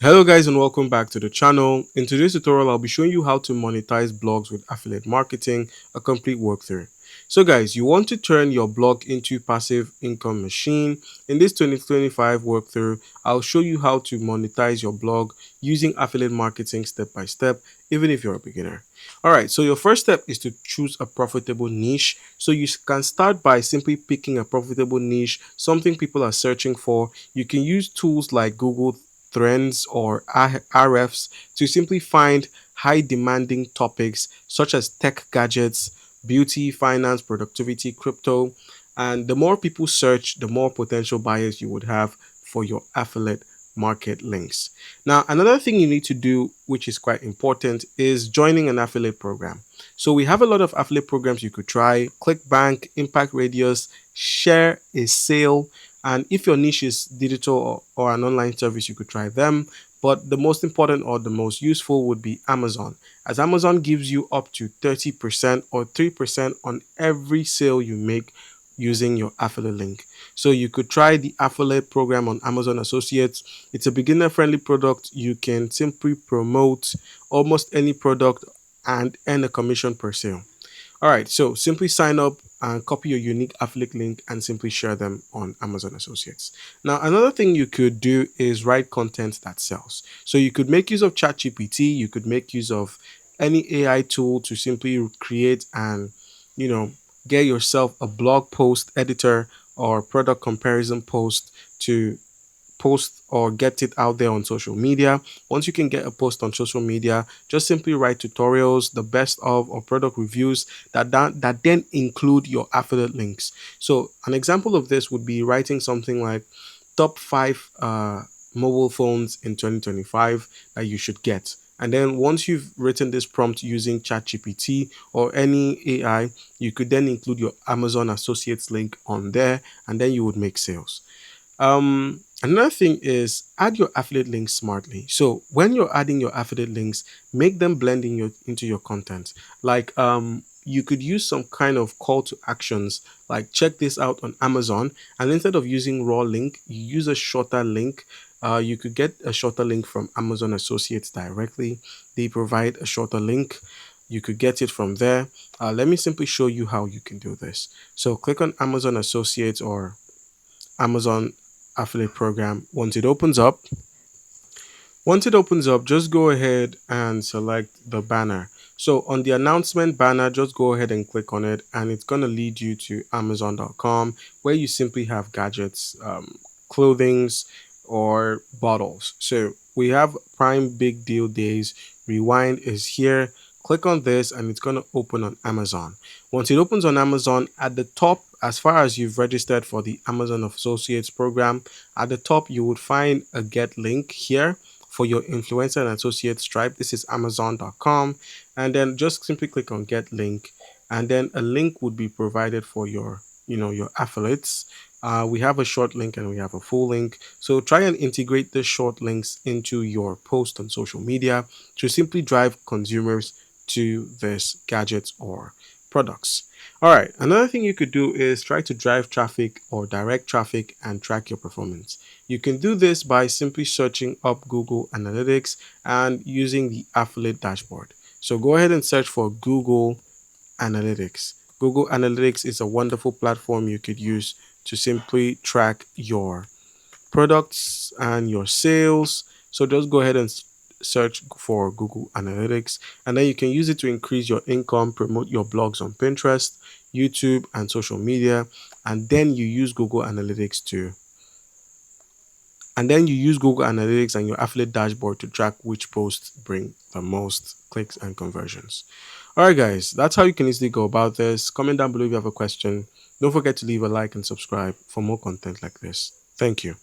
Hello guys and welcome back to the channel. In today's tutorial, I'll be showing you how to monetize blogs with affiliate marketing, a complete walkthrough. So guys, you want to turn your blog into passive income machine. In this 2025 walkthrough, I'll show you how to monetize your blog using affiliate marketing step by step, even if you're a beginner. All right, so your first step is to choose a profitable niche. So you can start by simply picking a profitable niche, something people are searching for. You can use tools like Google Trends or RFs to simply find high demanding topics such as tech gadgets, beauty, finance, productivity, crypto. And the more people search, the more potential buyers you would have for your affiliate market links. Now, another thing you need to do, which is quite important, is joining an affiliate program. So we have a lot of affiliate programs you could try: ClickBank, Impact Radius, Share a Sale, and if your niche is digital or an online service, you could try them. But the most important or the most useful would be Amazon, as Amazon gives you up to 30% or 3% on every sale you make using your affiliate link. So you could try the affiliate program on Amazon Associates. It's a beginner friendly product. You can simply promote almost any product and earn a commission per sale. All right, so simply sign up and copy your unique affiliate link and simply share them on Amazon Associates. Now, another thing you could do is write content that sells. So you could make use of ChatGPT, you could make use of any AI tool to simply create and, you know, get yourself a blog post editor or product comparison post to post or get it out there on social media. Once you can get a post on social media, just simply write tutorials, the best of, or product reviews that then include your affiliate links. So an example of this would be writing something like top five mobile phones in 2025 that you should get. And then once you've written this prompt using ChatGPT or any AI, you could then include your Amazon Associates link on there, and then you would make sales. Another thing is add your affiliate links smartly. So when you're adding your affiliate links, make them blend into your content. Like you could use some kind of call to actions, like check this out on Amazon, and instead of using raw link, you use a shorter link. You could get a shorter link from Amazon Associates directly. They provide a shorter link. You could get it from there. Let me simply show you how you can do this. So click on Amazon Associates or Amazon affiliate program. Once it opens up, just go ahead and select the banner. So on the announcement banner, just go ahead and click on it, and it's going to lead you to Amazon.com, where you simply have gadgets, clothings, or bottles. So we have Prime Big Deal Days. Rewind is here. Click on this, and it's going to open on Amazon. Once it opens on Amazon, at the top, as far as you've registered for the Amazon Associates program, at the top you would find a get link here for your influencer and associate stripe. This is amazon.com, and then just simply click on get link, and then a link would be provided for your affiliates. We have a short link and we have a full link, so try and integrate the short links into your post on social media to simply drive consumers to this gadgets or products. All right, another thing you could do is try to drive traffic or direct traffic and track your performance. You can do this by simply searching up Google Analytics and using the affiliate dashboard. So go ahead and search for Google Analytics. Google Analytics is a wonderful platform you could use to simply track your products and your sales. So just go ahead and search for Google Analytics, and then you can use it to increase your income, promote your blogs on Pinterest, YouTube, and social media. And then you use Google Analytics to and then you use Google Analytics and your affiliate dashboard to track which posts bring the most clicks and conversions. All right, guys, that's how you can easily go about this. Comment down below if you have a question. Don't forget to leave a like and subscribe for more content like this. Thank you.